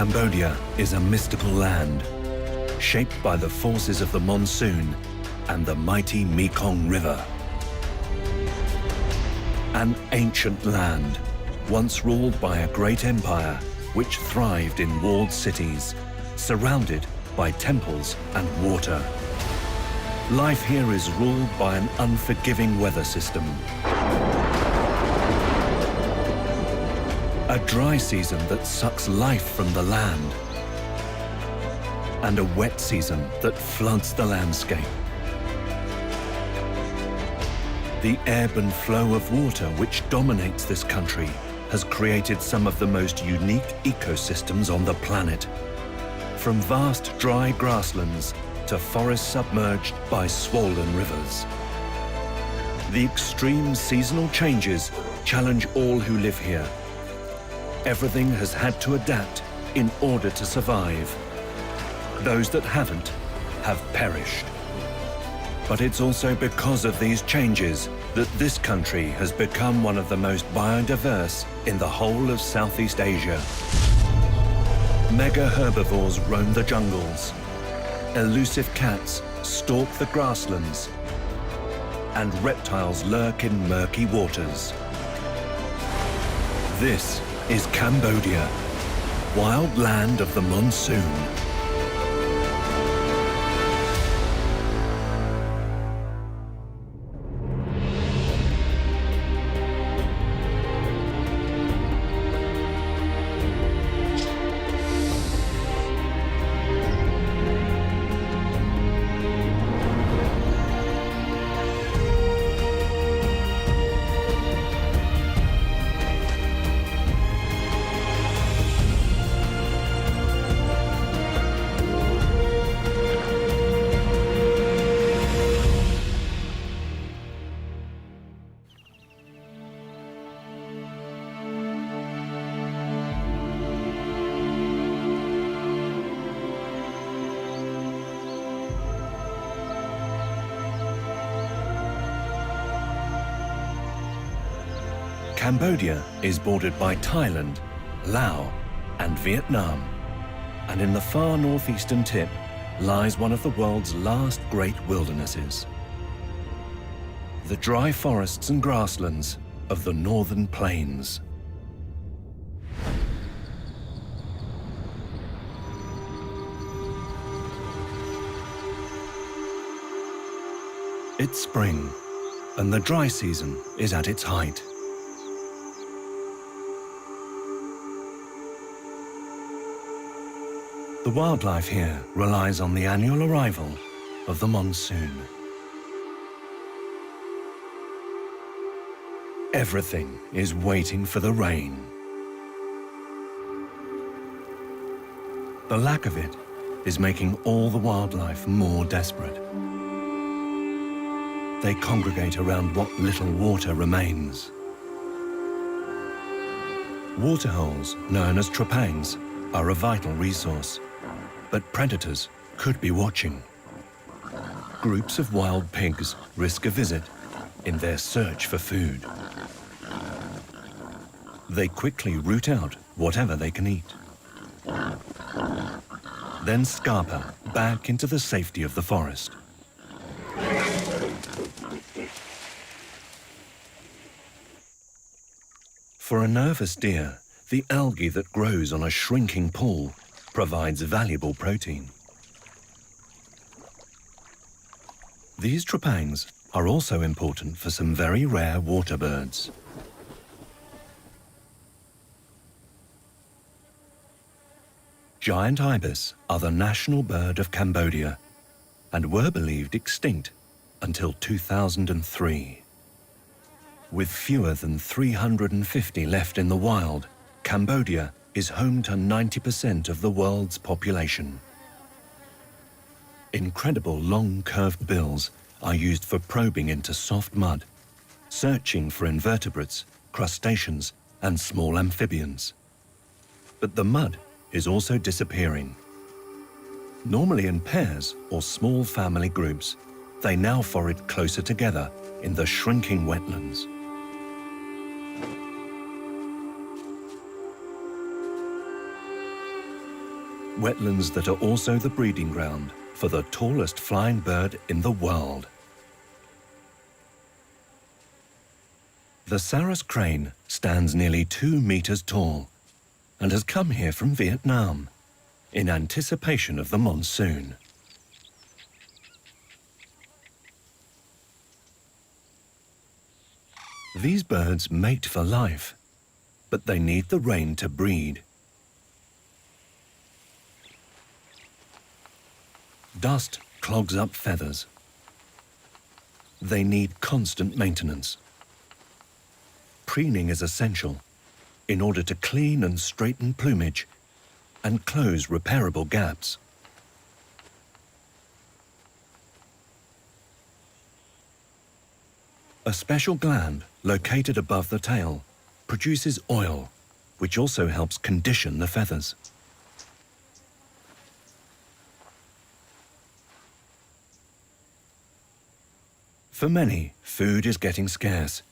Cambodia is a mystical land, shaped by the forces of the monsoon and the mighty Mekong River. An ancient land, once ruled by a great empire, which thrived in walled cities, surrounded by temples and water. Life here is ruled by an unforgiving weather system. A dry season that sucks life from the land, and a wet season that floods the landscape. The ebb and flow of water which dominates this country has created some of the most unique ecosystems on the planet, from vast dry grasslands to forests submerged by swollen rivers. The extreme seasonal changes challenge all who live here. Everything has had to adapt in order to survive. Those that haven't have perished. But it's also because of these changes that this country has become one of the most biodiverse in the whole of Southeast Asia. Mega herbivores roam the jungles. Elusive cats stalk the grasslands. And reptiles lurk in murky waters. This is Cambodia, wild land of the monsoon. Cambodia is bordered by Thailand, Laos and Vietnam, and in the far northeastern tip lies one of the world's last great wildernesses. The dry forests and grasslands of the northern plains. It's spring, and the dry season is at its height. The wildlife here relies on the annual arrival of the monsoon. Everything is waiting for the rain. The lack of it is making all the wildlife more desperate. They congregate around what little water remains. Waterholes, known as trepangs, are a vital resource. But predators could be watching. Groups of wild pigs risk a visit in their search for food. They quickly root out whatever they can eat. Then scarper back into the safety of the forest. For a nervous deer, the algae that grows on a shrinking pool provides valuable protein. These trepangs are also important for some very rare water birds. Giant ibis are the national bird of Cambodia and were believed extinct until 2003. With fewer than 350 left in the wild, Cambodia is home to 90% of the world's population. Incredible long curved bills are used for probing into soft mud, searching for invertebrates, crustaceans and small amphibians. But the mud is also disappearing. Normally in pairs or small family groups, they now forage closer together in the shrinking wetlands. wetlands that are also the breeding ground for the tallest flying bird in the world. The Sarus crane stands nearly 2 meters tall and has come here from Vietnam in anticipation of the monsoon. These birds mate for life, but they need the rain to breed. Dust clogs up feathers. They need constant maintenance. Preening is essential in order to clean and straighten plumage and close repairable gaps. A special gland located above the tail produces oil, which also helps condition the feathers. For many, food is getting scarce,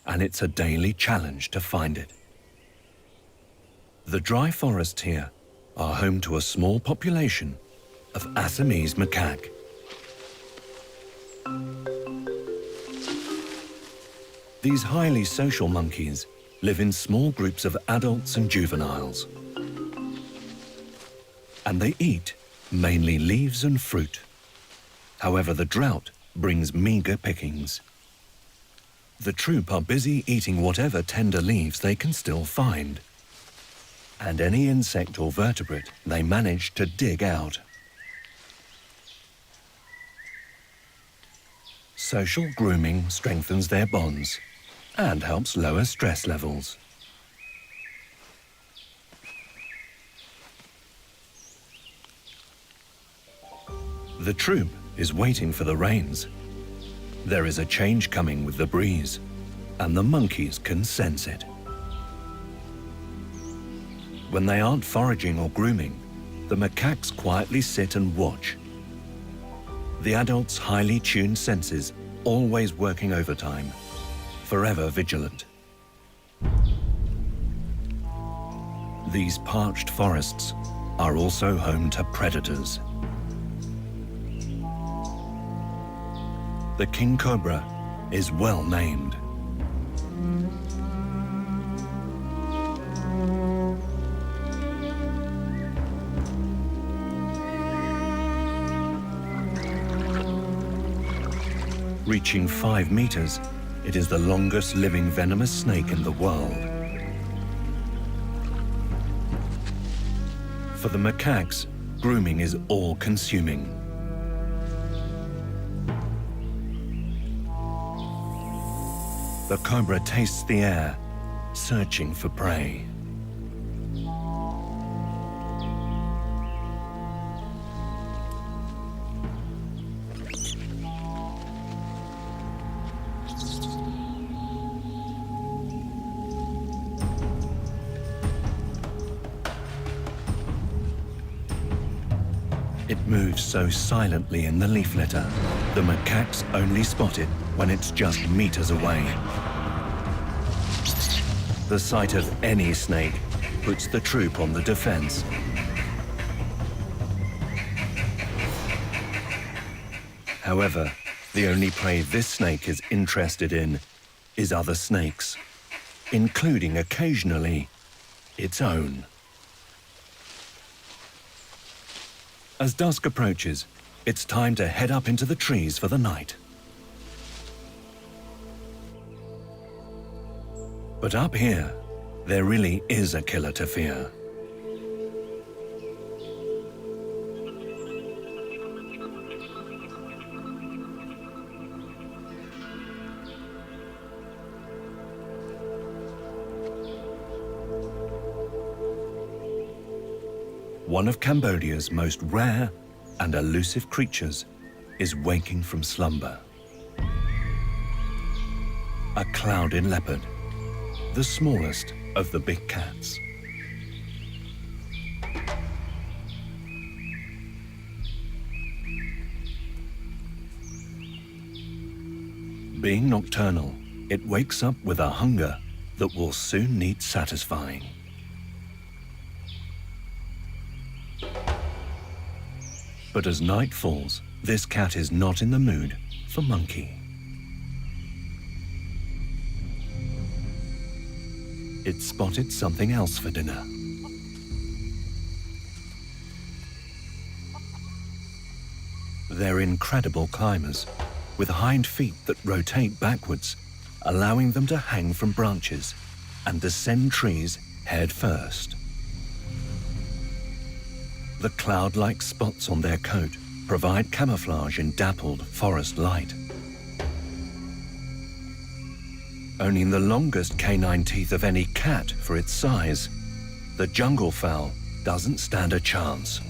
and it's a daily challenge to find it. The dry forests here are home to a small population of Assamese macaque. These highly social monkeys live in small groups of adults and juveniles. And they eat mainly leaves and fruit. However, the drought brings meager pickings. The troop are busy eating whatever tender leaves they can still find, and any insect or vertebrate they manage to dig out. Social grooming strengthens their bonds and helps lower stress levels. The troop is waiting for the rains. There is a change coming with the breeze, and the monkeys can sense it. When they aren't foraging or grooming, the macaques quietly sit and watch. The adults' highly tuned senses always working overtime, forever vigilant. These parched forests are also home to predators. The king cobra is well named. Reaching 5 meters, it is the longest living venomous snake in the world. For the macaques, grooming is all-consuming. The cobra tastes the air, searching for prey. It moves so silently in the leaf litter, the macaques only spot it when it's just meters away. The sight of any snake puts the troop on the defense. However, the only prey this snake is interested in is other snakes, including occasionally its own. As dusk approaches, it's time to head up into the trees for the night. But up here, there really is a killer to fear. One of Cambodia's most rare and elusive creatures is waking from slumber. A clouded leopard, the smallest of the big cats. Being nocturnal, it wakes up with a hunger that will soon need satisfying. But as night falls, this cat is not in the mood for monkey. It spotted something else for dinner. They're incredible climbers, with hind feet that rotate backwards, allowing them to hang from branches and descend trees head first. The cloud-like spots on their coat provide camouflage in dappled forest light. Owning the longest canine teeth of any cat for its size, the jungle fowl doesn't stand a chance.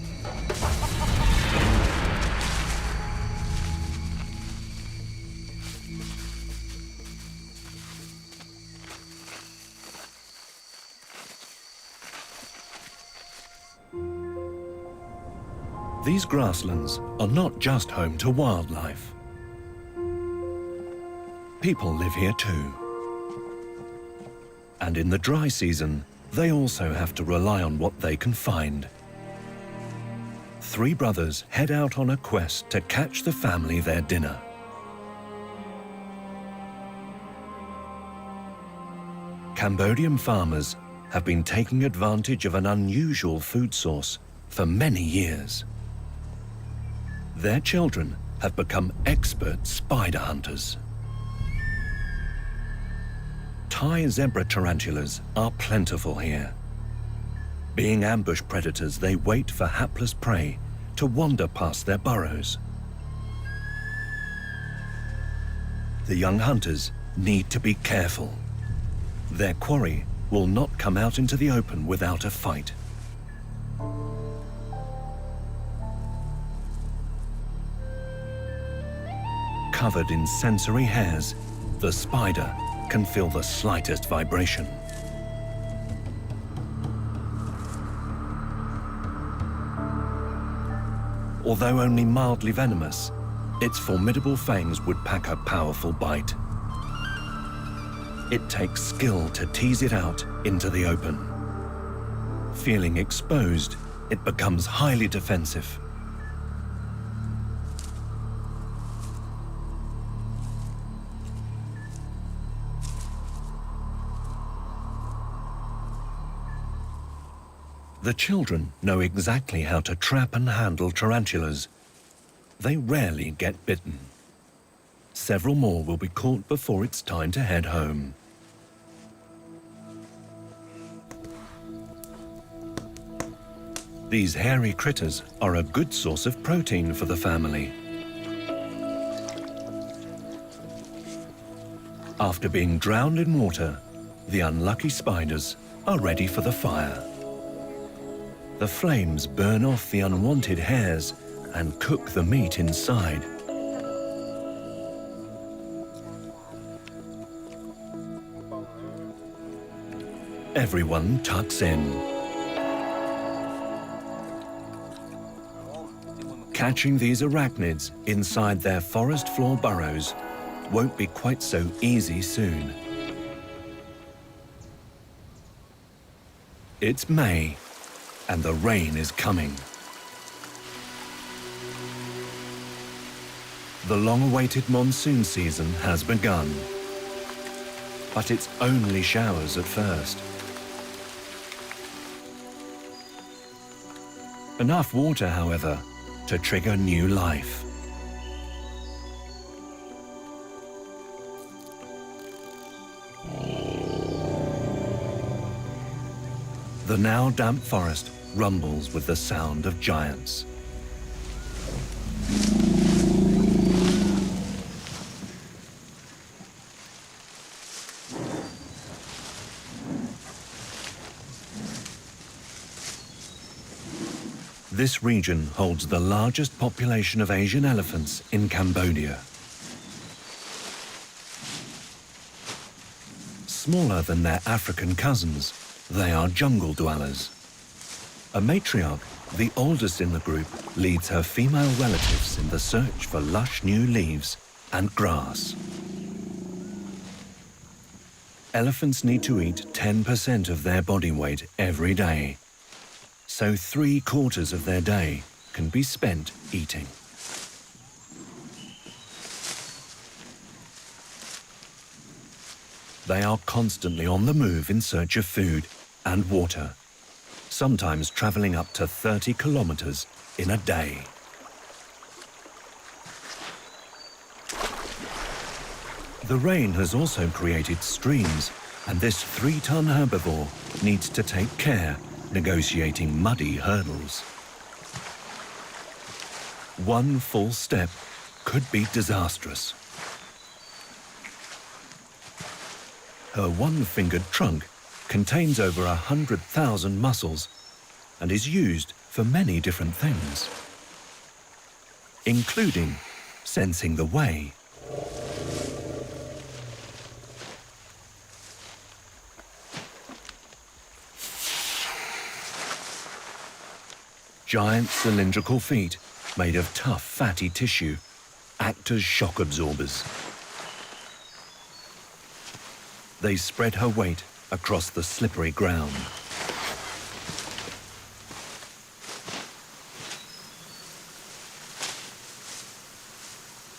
These grasslands are not just home to wildlife. People live here too. And in the dry season, they also have to rely on what they can find. Three brothers head out on a quest to catch the family their dinner. Cambodian farmers have been taking advantage of an unusual food source for many years. Their children have become expert spider hunters. Thai zebra tarantulas are plentiful here. Being ambush predators, they wait for hapless prey to wander past their burrows. The young hunters need to be careful. Their quarry will not come out into the open without a fight. Covered in sensory hairs, the spider can feel the slightest vibration. Although only mildly venomous, its formidable fangs would pack a powerful bite. It takes skill to tease it out into the open. Feeling exposed, it becomes highly defensive. The children know exactly how to trap and handle tarantulas. They rarely get bitten. Several more will be caught before it's time to head home. These hairy critters are a good source of protein for the family. After being drowned in water, the unlucky spiders are ready for the fire. The flames burn off the unwanted hairs and cook the meat inside. Everyone tucks in. Catching these arachnids inside their forest floor burrows won't be quite so easy soon. It's May, and the rain is coming. The long-awaited monsoon season has begun, but it's only showers at first. Enough water, however, to trigger new life. The now damp forest rumbles with the sound of giants. This region holds the largest population of Asian elephants in Cambodia. Smaller than their African cousins, they are jungle dwellers. A matriarch, the oldest in the group, leads her female relatives in the search for lush new leaves and grass. Elephants need to eat 10% of their body weight every day. So 3/4 of their day can be spent eating. They are constantly on the move in search of food and water, sometimes traveling up to 30 kilometers in a day. The rain has also created streams, and this 3-ton herbivore needs to take care negotiating muddy hurdles. One false step could be disastrous. Her one-fingered trunk contains over 100,000 muscles and is used for many different things, including sensing the way. Giant cylindrical feet made of tough, fatty tissue act as shock absorbers. They spread her weight across the slippery ground.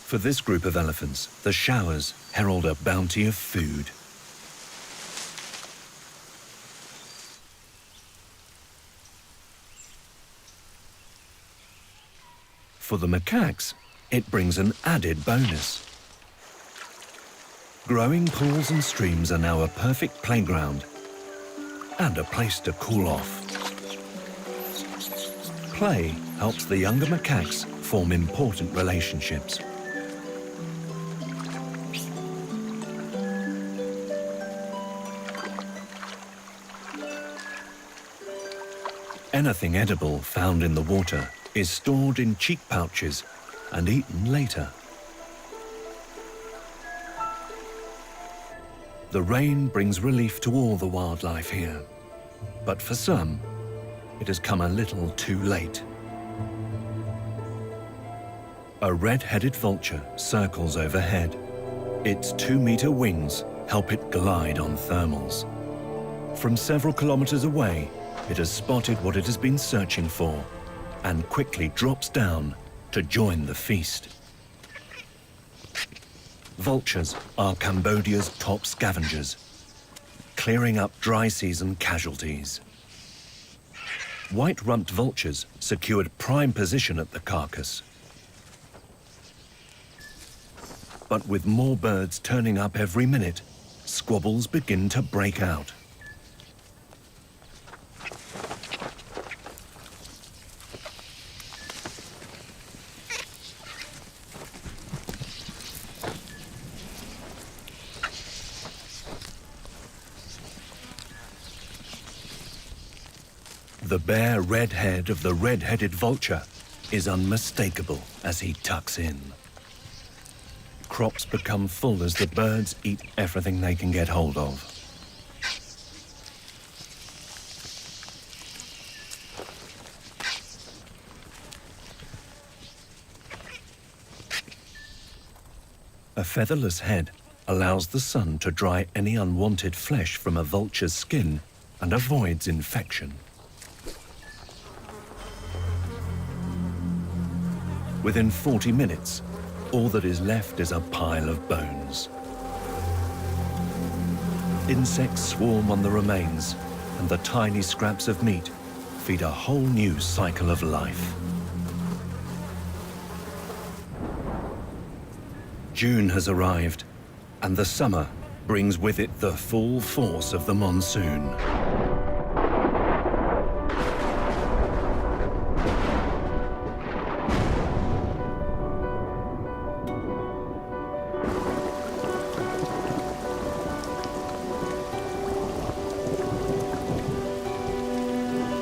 For this group of elephants, the showers herald a bounty of food. For the macaques, it brings an added bonus. Growing pools and streams are now a perfect playground and a place to cool off. Play helps the younger macaques form important relationships. Anything edible found in the water is stored in cheek pouches and eaten later. The rain brings relief to all the wildlife here, but for some, it has come a little too late. A red-headed vulture circles overhead. Its 2-meter wings help it glide on thermals. From several kilometers away, it has spotted what it has been searching for and quickly drops down to join the feast. Vultures are Cambodia's top scavengers, clearing up dry season casualties. White-rumped vultures secured prime position at the carcass. But with more birds turning up every minute, squabbles begin to break out. The bare red head of the red-headed vulture is unmistakable as he tucks in. Crops become full as the birds eat everything they can get hold of. A featherless head allows the sun to dry any unwanted flesh from a vulture's skin and avoids infection. Within 40 minutes, all that is left is a pile of bones. Insects swarm on the remains, and the tiny scraps of meat feed a whole new cycle of life. June has arrived, and the summer brings with it the full force of the monsoon.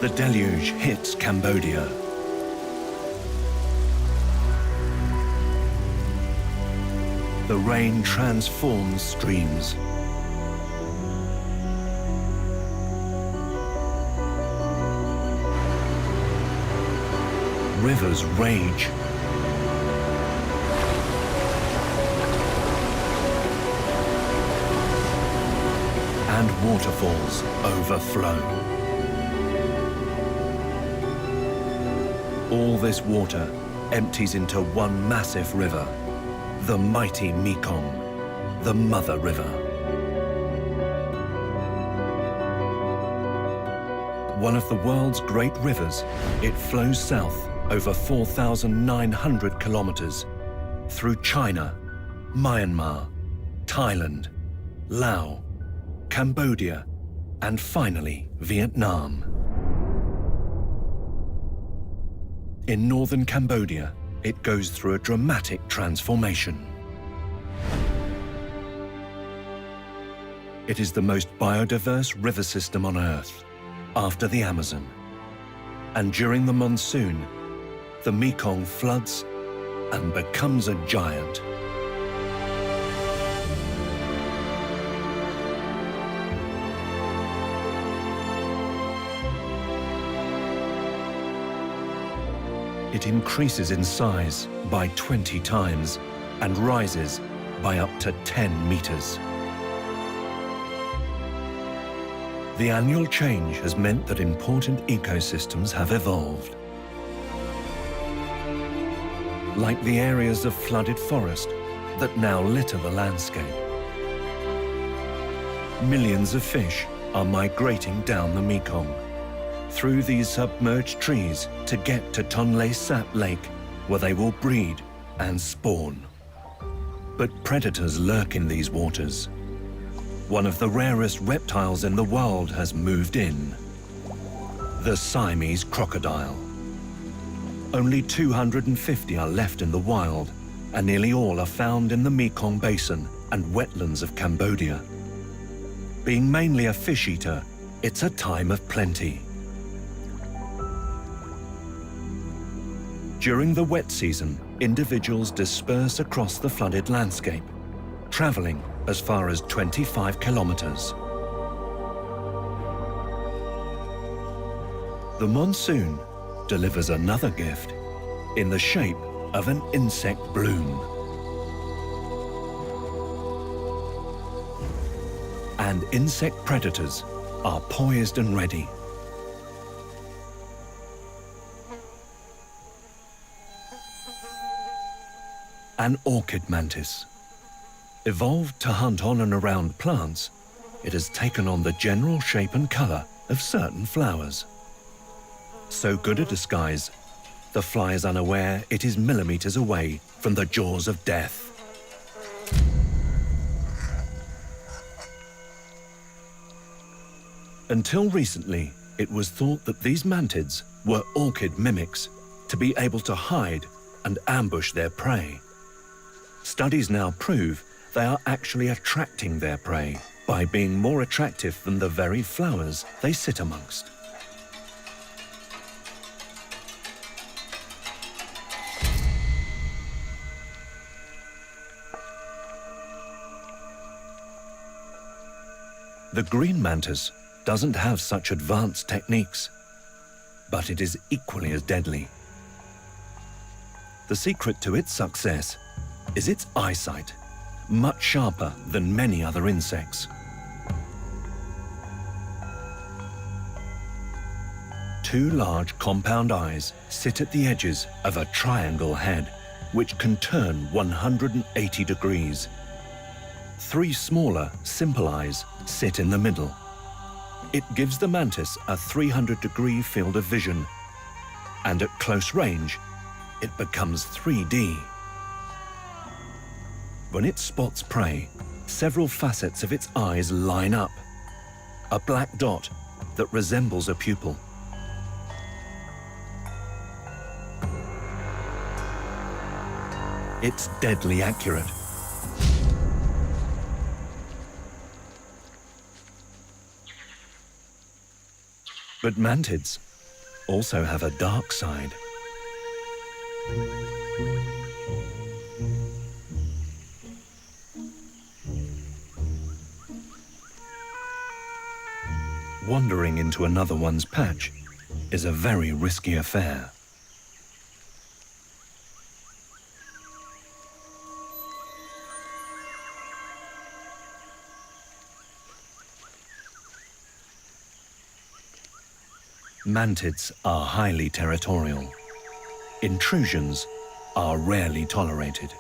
The deluge hits Cambodia. The rain transforms streams. Rivers rage. And waterfalls overflow. All this water empties into one massive river, the mighty Mekong, the Mother River. One of the world's great rivers, it flows south over 4,900 kilometers through China, Myanmar, Thailand, Laos, Cambodia, and finally Vietnam. In northern Cambodia, it goes through a dramatic transformation. It is the most biodiverse river system on Earth, after the Amazon. And during the monsoon, the Mekong floods and becomes a giant. It increases in size by 20 times and rises by up to 10 meters. The annual change has meant that important ecosystems have evolved. Like the areas of flooded forest that now litter the landscape. Millions of fish are migrating down the Mekong, through these submerged trees to get to Tonle Sap Lake, where they will breed and spawn. But predators lurk in these waters. One of the rarest reptiles in the world has moved in, the Siamese crocodile. Only 250 are left in the wild, and nearly all are found in the Mekong Basin and wetlands of Cambodia. Being mainly a fish eater, it's a time of plenty. During the wet season, individuals disperse across the flooded landscape, traveling as far as 25 kilometers. The monsoon delivers another gift in the shape of an insect bloom. And insect predators are poised and ready. An orchid mantis. Evolved to hunt on and around plants, it has taken on the general shape and color of certain flowers. So good a disguise, the fly is unaware it is millimeters away from the jaws of death. Until recently, it was thought that these mantids were orchid mimics to be able to hide and ambush their prey. Studies now prove they are actually attracting their prey by being more attractive than the very flowers they sit amongst. The green mantis doesn't have such advanced techniques, but it is equally as deadly. The secret to its success is its eyesight, much sharper than many other insects. Two large compound eyes sit at the edges of a triangle head, which can turn 180 degrees. Three smaller, simple eyes sit in the middle. It gives the mantis a 300-degree field of vision, and at close range, it becomes 3D. When it spots prey, several facets of its eyes line up. A black dot that resembles a pupil. It's deadly accurate. But mantids also have a dark side. Wandering into another one's patch is a very risky affair. Mantids are highly territorial. intrusions are rarely tolerated.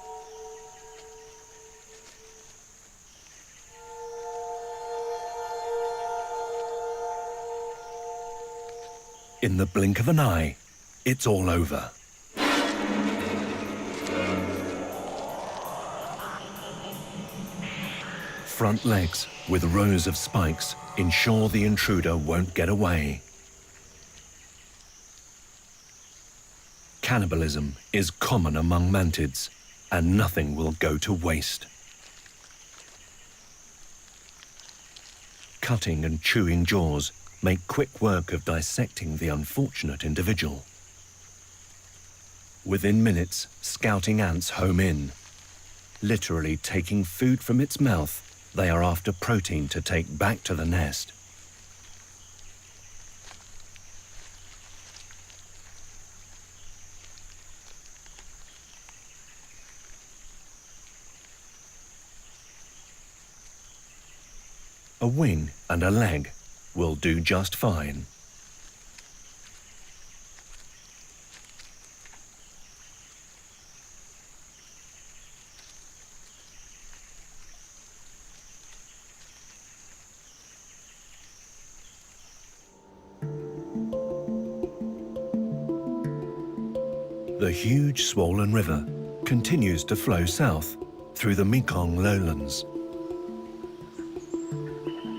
In the blink of an eye, it's all over. Front legs with rows of spikes ensure the intruder won't get away. Cannibalism is common among mantids, and nothing will go to waste. Cutting and chewing jaws make quick work of dissecting the unfortunate individual. Within minutes, scouting ants home in. Literally taking food from its mouth, they are after protein to take back to the nest. A wing and a leg will do just fine. The huge swollen river continues to flow south through the Mekong lowlands.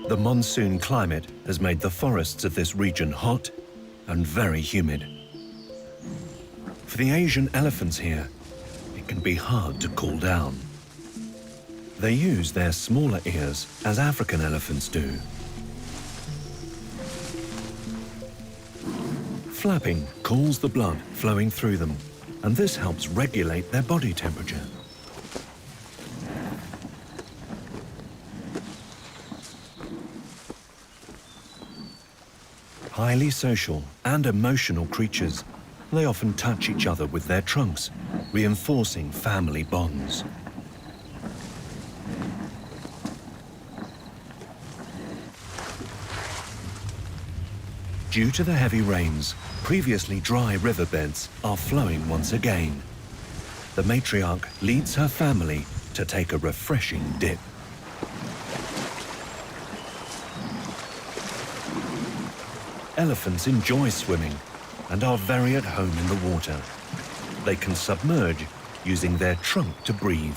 The monsoon climate has made the forests of this region hot and very humid. For the Asian elephants here, it can be hard to cool down. They use their smaller ears as African elephants do. Flapping cools the blood flowing through them, and this helps regulate their body temperature. Highly social and emotional creatures, they often touch each other with their trunks, reinforcing family bonds. Due to the heavy rains, previously dry riverbeds are flowing once again. The matriarch leads her family to take a refreshing dip. Elephants enjoy swimming and are very at home in the water. They can submerge using their trunk to breathe.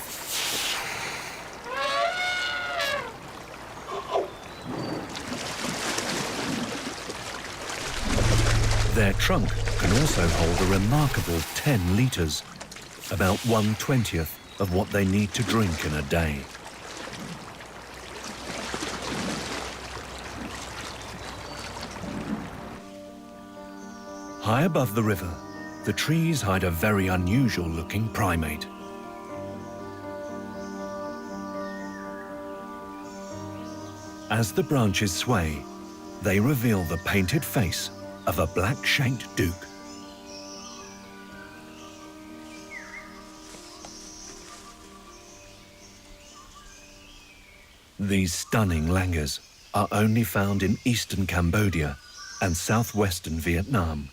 Their trunk can also hold a remarkable 10 litres, about 1/20th of what they need to drink in a day. High above the river, the trees hide a very unusual-looking primate. As the branches sway, they reveal the painted face of a black-shanked duke. These stunning langurs are only found in eastern Cambodia and southwestern Vietnam.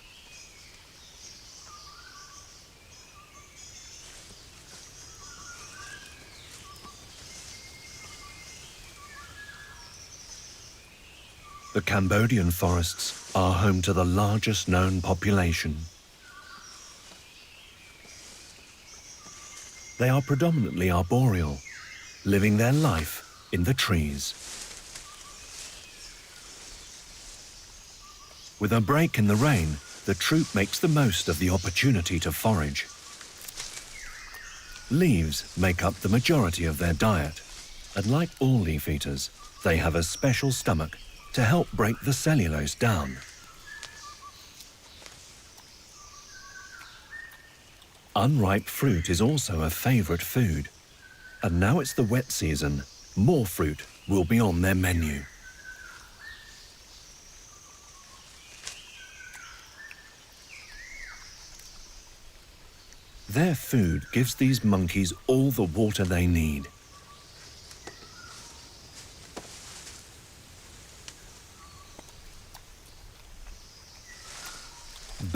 The Cambodian forests are home to the largest known population. They are predominantly arboreal, living their life in the trees. With a break in the rain, the troop makes the most of the opportunity to forage. Leaves make up the majority of their diet, and like all leaf eaters, they have a special stomach to help break the cellulose down. Unripe fruit is also a favorite food, and now it's the wet season, more fruit will be on their menu. Their food gives these monkeys all the water they need.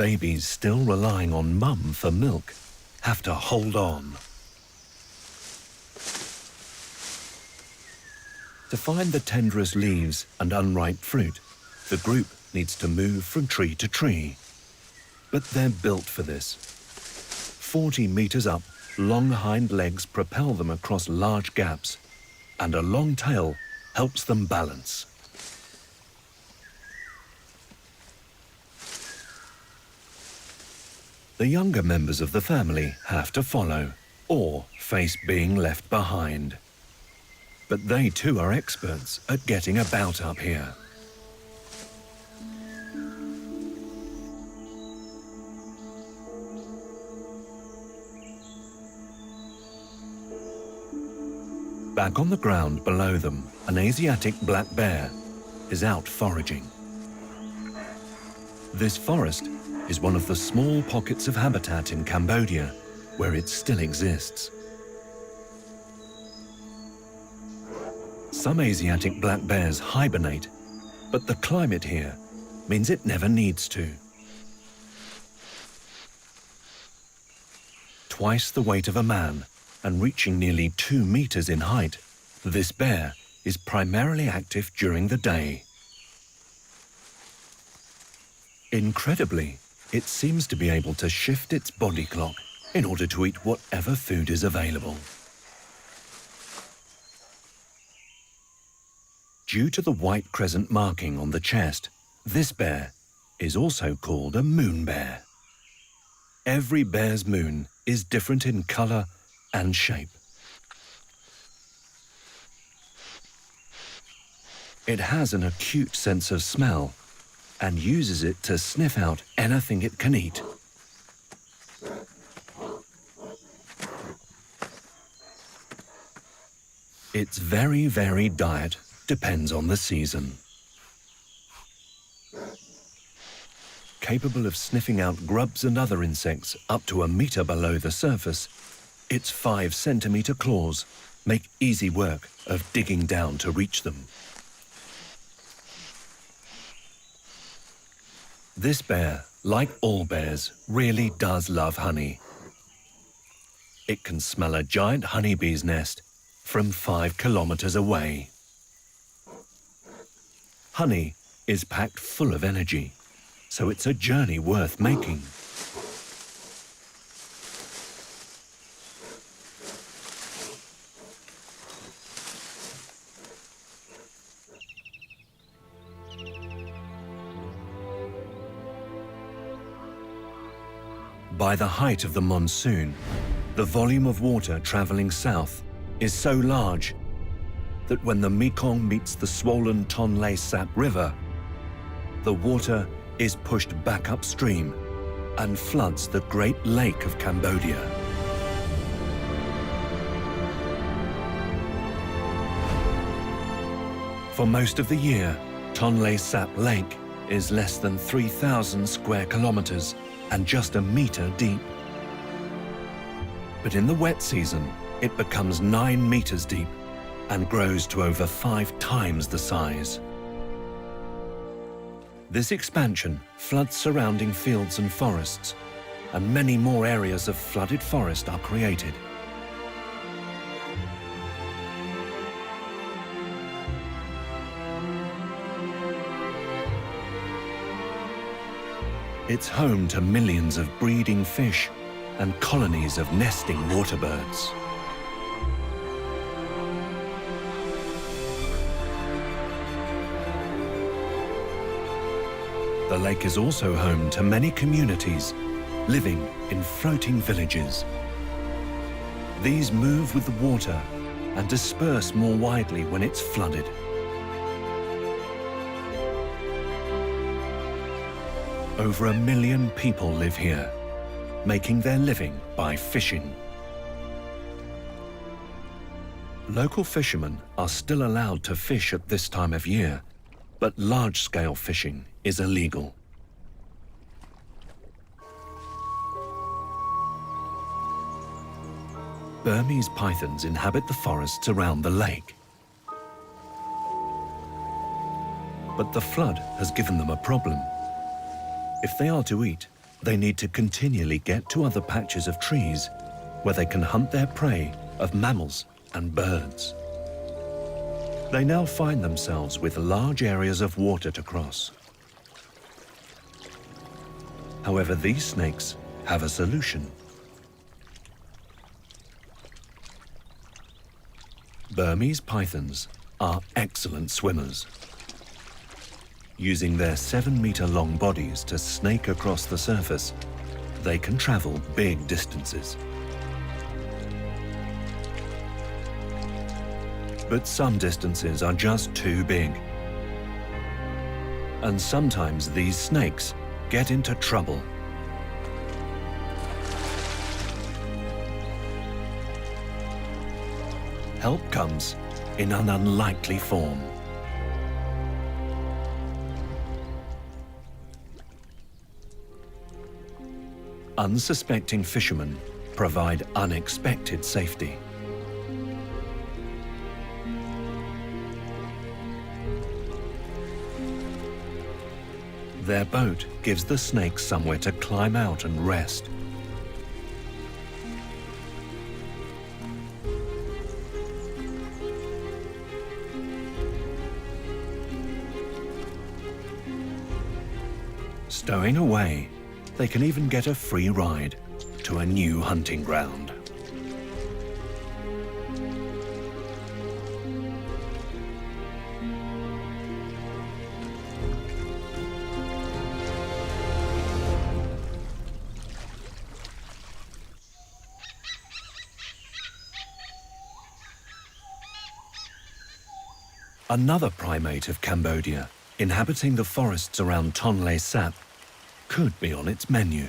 babies still relying on mum for milk have to hold on. To find the tenderest leaves and unripe fruit, the group needs to move from tree to tree. But they're built for this. 40 meters up, long hind legs propel them across large gaps, and a long tail helps them balance. The younger members of the family have to follow, or face being left behind. But they too are experts at getting about up here. Back on the ground below them, an Asiatic black bear is out foraging. This forest is one of the small pockets of habitat in Cambodia where it still exists. Some Asiatic black bears hibernate, but the climate here means it never needs to. Twice the weight of a man and reaching nearly 2 meters in height, this bear is primarily active during the day. Incredibly, it seems to be able to shift its body clock in order to eat whatever food is available. Due to the white crescent marking on the chest, this bear is also called a moon bear. Every bear's moon is different in color and shape. It has an acute sense of smell and uses it to sniff out anything it can eat. Its very varied diet depends on the season. Capable of sniffing out grubs and other insects up to 1 meter below the surface, its 5-centimeter claws make easy work of digging down to reach them. This bear, like all bears, really does love honey. It can smell a giant honeybee's nest from 5 kilometers away. Honey is packed full of energy, so it's a journey worth making. By the height of the monsoon, the volume of water traveling south is so large that when the Mekong meets the swollen Tonle Sap River, the water is pushed back upstream and floods the Great Lake of Cambodia. For most of the year, Tonle Sap Lake is less than 3,000 square kilometers and just 1 meter deep. But in the wet season, it becomes 9 meters deep and grows to over 5 times the size. This expansion floods surrounding fields and forests, and many more areas of flooded forest are created. It's home to millions of breeding fish and colonies of nesting waterbirds. The lake is also home to many communities living in floating villages. These move with the water and disperse more widely when it's flooded. Over 1 million people live here, making their living by fishing. Local fishermen are still allowed to fish at this time of year, but large-scale fishing is illegal. Burmese pythons inhabit the forests around the lake. But the flood has given them a problem. If they are to eat, they need to continually get to other patches of trees where they can hunt their prey of mammals and birds. They now find themselves with large areas of water to cross. However, these snakes have a solution. Burmese pythons are excellent swimmers. Using their 7-meter-long bodies to snake across the surface, they can travel big distances. But some distances are just too big. And sometimes these snakes get into trouble. Help comes in an unlikely form. Unsuspecting fishermen provide unexpected safety. Their boat gives the snakes somewhere to climb out and rest. Stowing away, they can even get a free ride to a new hunting ground. Another primate of Cambodia, inhabiting the forests around Tonle Sap, could be on its menu.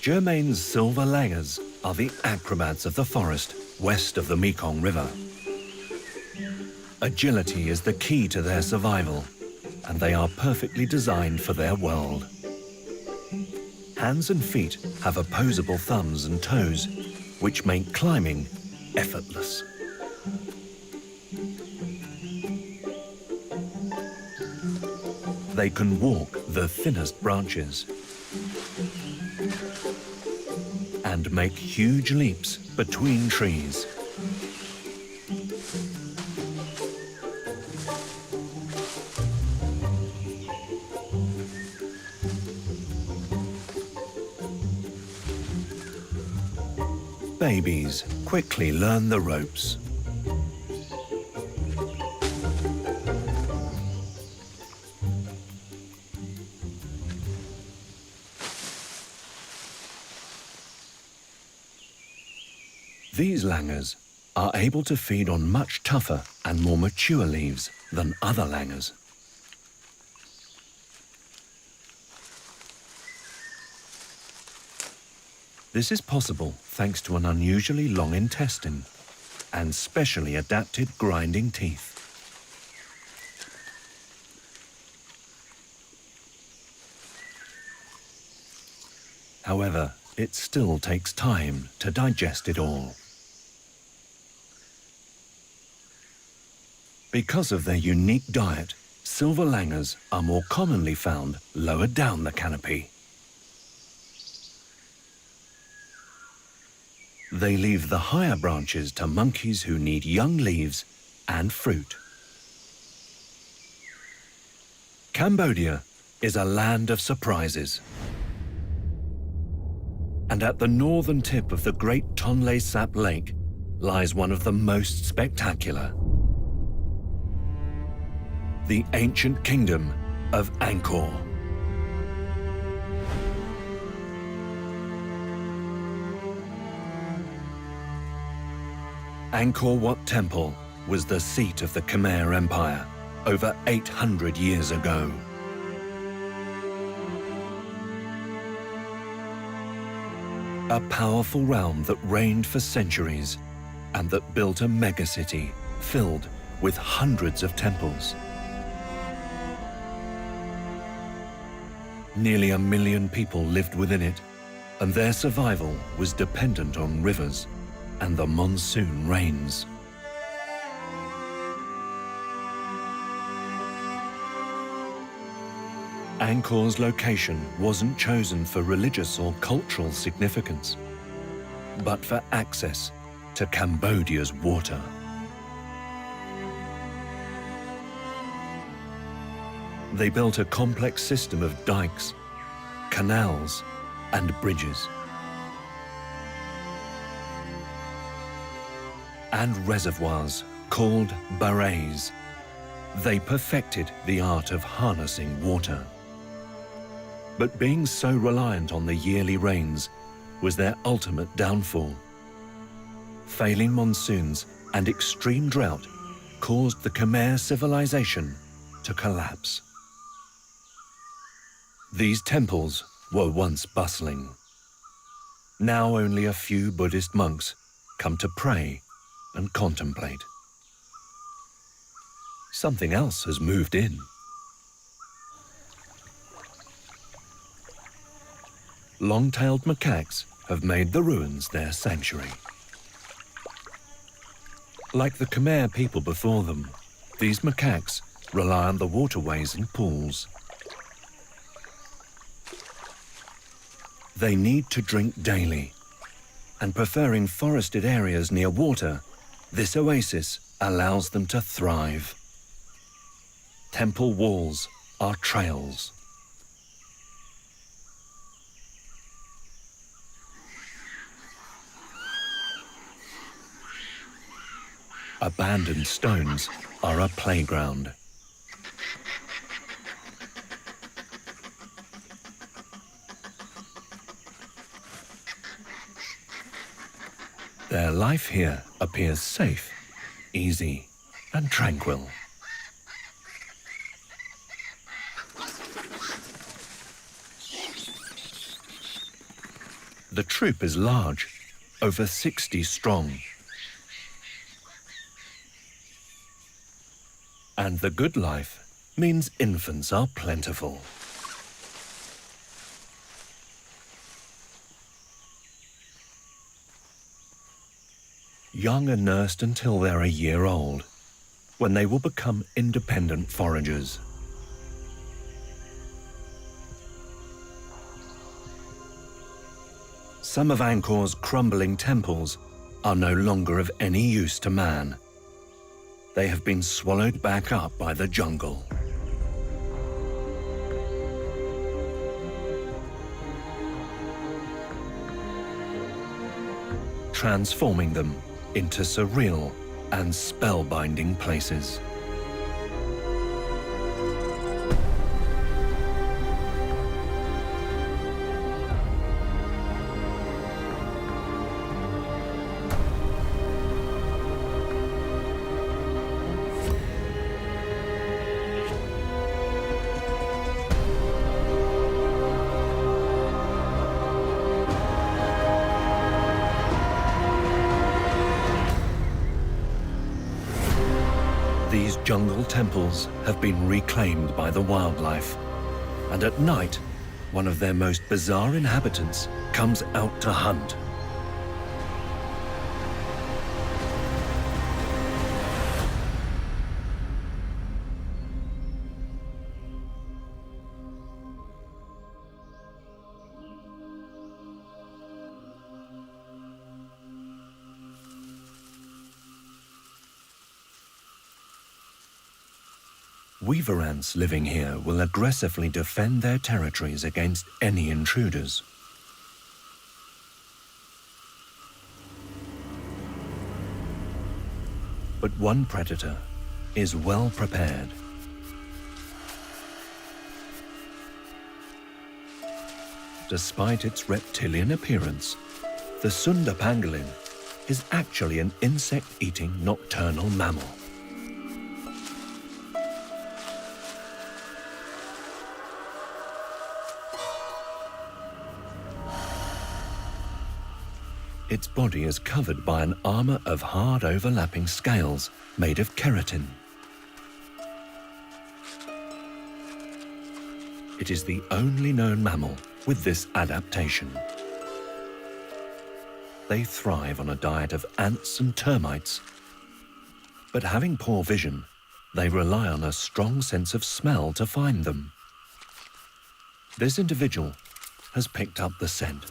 Germain's silver langurs are the acrobats of the forest west of the Mekong River. Agility is the key to their survival, and they are perfectly designed for their world. Hands and feet have opposable thumbs and toes, which make climbing effortless. They can walk the thinnest branches and make huge leaps between trees. Babies quickly learn the ropes. These langurs are able to feed on much tougher and more mature leaves than other langurs. This is possible thanks to an unusually long intestine and specially adapted grinding teeth. However, it still takes time to digest it all. Because of their unique diet, silver langurs are more commonly found lower down the canopy. They leave the higher branches to monkeys who need young leaves and fruit. Cambodia is a land of surprises. And at the northern tip of the great Tonle Sap Lake lies one of the most spectacular. The ancient kingdom of Angkor. Angkor Wat Temple was the seat of the Khmer Empire over 800 years ago. A powerful realm that reigned for centuries and that built a megacity filled with hundreds of temples. Nearly 1 million people lived within it, and their survival was dependent on rivers and the monsoon rains. Angkor's location wasn't chosen for religious or cultural significance, but for access to Cambodia's water. They built a complex system of dikes, canals, and bridges, and reservoirs called barrays. They perfected the art of harnessing water. But being so reliant on the yearly rains was their ultimate downfall. Failing monsoons and extreme drought caused the Khmer civilization to collapse. These temples were once bustling. Now only a few Buddhist monks come to pray and contemplate. Something else has moved in. Long-tailed macaques have made the ruins their sanctuary. Like the Khmer people before them, these macaques rely on the waterways and pools. They need to drink daily, and preferring forested areas near water, this oasis allows them to thrive. Temple walls are trails. Abandoned stones are a playground. Their life here appears safe, easy, and tranquil. The troop is large, over 60 strong. And the good life means infants are plentiful. Young are nursed until they're a year old, when they will become independent foragers. Some of Angkor's crumbling temples are no longer of any use to man. They have been swallowed back up by the jungle. Transforming them into surreal and spellbinding places. These jungle temples have been reclaimed by the wildlife, and at night, one of their most bizarre inhabitants comes out to hunt. Weaver ants living here will aggressively defend their territories against any intruders. But one predator is well prepared. Despite its reptilian appearance, the Sunda pangolin is actually an insect-eating nocturnal mammal. Its body is covered by an armor of hard overlapping scales made of keratin. It is the only known mammal with this adaptation. They thrive on a diet of ants and termites, but having poor vision, they rely on a strong sense of smell to find them. This individual has picked up the scent.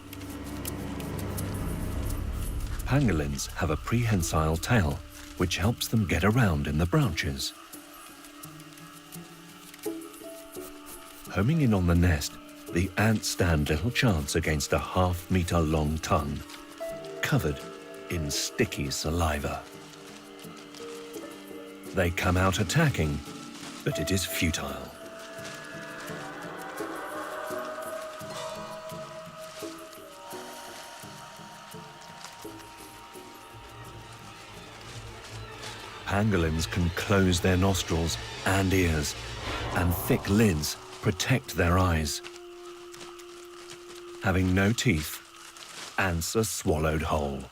Pangolins have a prehensile tail, which helps them get around in the branches. Homing in on the nest, the ants stand little chance against a half-meter-long tongue, covered in sticky saliva. They come out attacking, but it is futile. Pangolins can close their nostrils and ears, and thick lids protect their eyes. Having no teeth, ants are swallowed whole.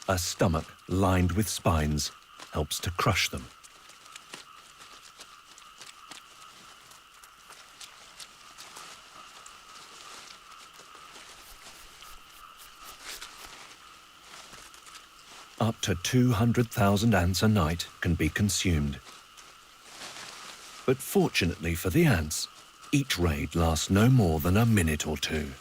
A stomach lined with spines helps to crush them. Up to 200,000 ants a night can be consumed. But fortunately for the ants, each raid lasts no more than a minute or two.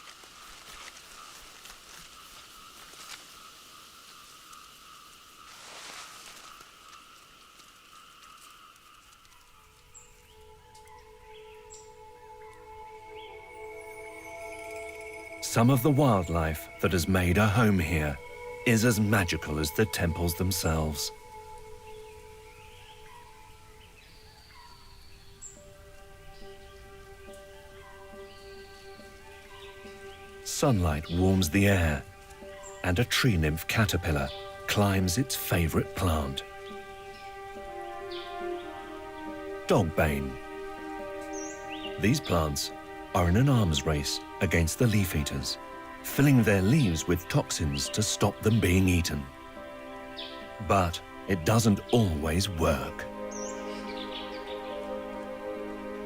Some of the wildlife that has made a home here is as magical as the temples themselves. Sunlight warms the air, and a tree nymph caterpillar climbs its favorite plant. Dogbane. These plants are in an arms race against the leaf eaters, filling their leaves with toxins to stop them being eaten. But it doesn't always work.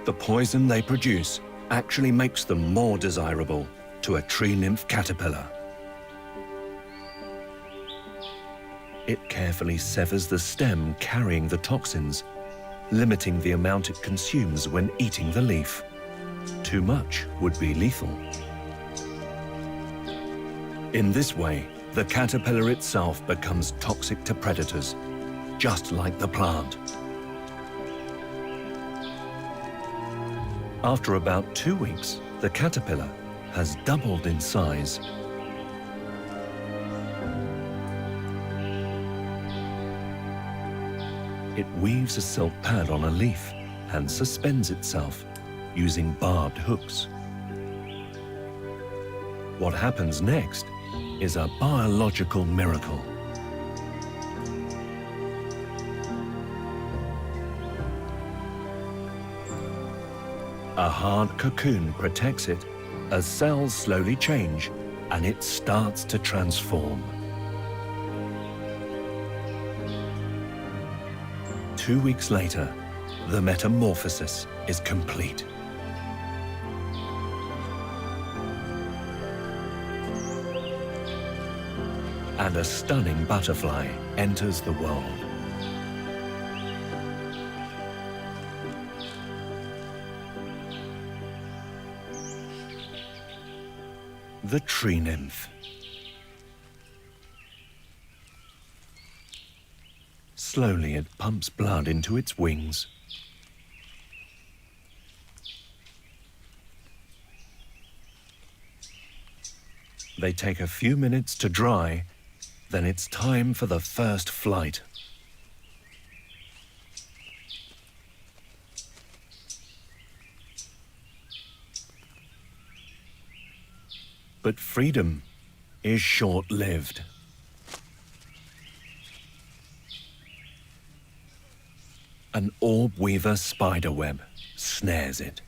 The poison they produce actually makes them more desirable to a tree nymph caterpillar. It carefully severs the stem carrying the toxins, limiting the amount it consumes when eating the leaf. Too much would be lethal. In this way, the caterpillar itself becomes toxic to predators, just like the plant. After about 2 weeks, the caterpillar has doubled in size. It weaves a silk pad on a leaf and suspends itself using barbed hooks. What happens next is a biological miracle. A hard cocoon protects it as cells slowly change and it starts to transform. 2 weeks later, the metamorphosis is complete. And a stunning butterfly enters the world. The tree nymph. Slowly it pumps blood into its wings. They take a few minutes to dry, then it's time for the first flight. But freedom is short-lived. An orb weaver spiderweb snares it.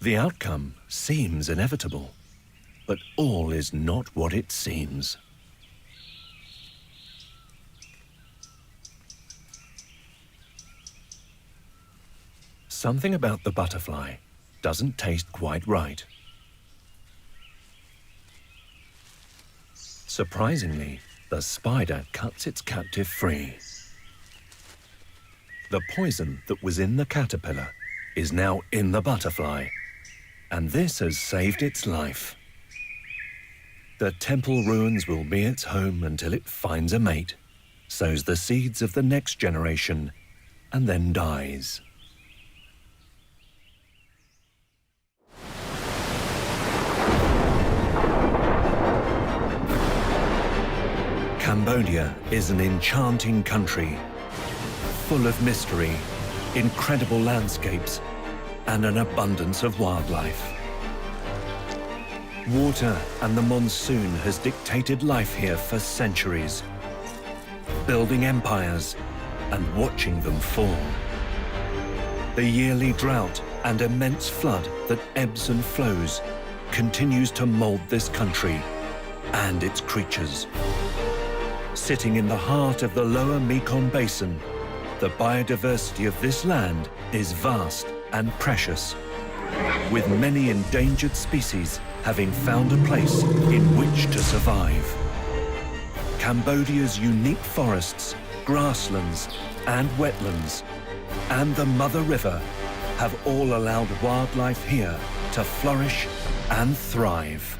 The outcome seems inevitable, but all is not what it seems. Something about the butterfly doesn't taste quite right. Surprisingly, the spider cuts its captive free. The poison that was in the caterpillar is now in the butterfly, and this has saved its life. The temple ruins will be its home until it finds a mate, sows the seeds of the next generation, and then dies. Cambodia is an enchanting country, full of mystery, incredible landscapes, and an abundance of wildlife. Water and the monsoon has dictated life here for centuries, building empires and watching them fall. The yearly drought and immense flood that ebbs and flows continues to mold this country and its creatures. Sitting in the heart of the lower Mekong Basin, the biodiversity of this land is vast and precious, with many endangered species having found a place in which to survive. Cambodia's unique forests, grasslands and wetlands, and the Mother River have all allowed wildlife here to flourish and thrive.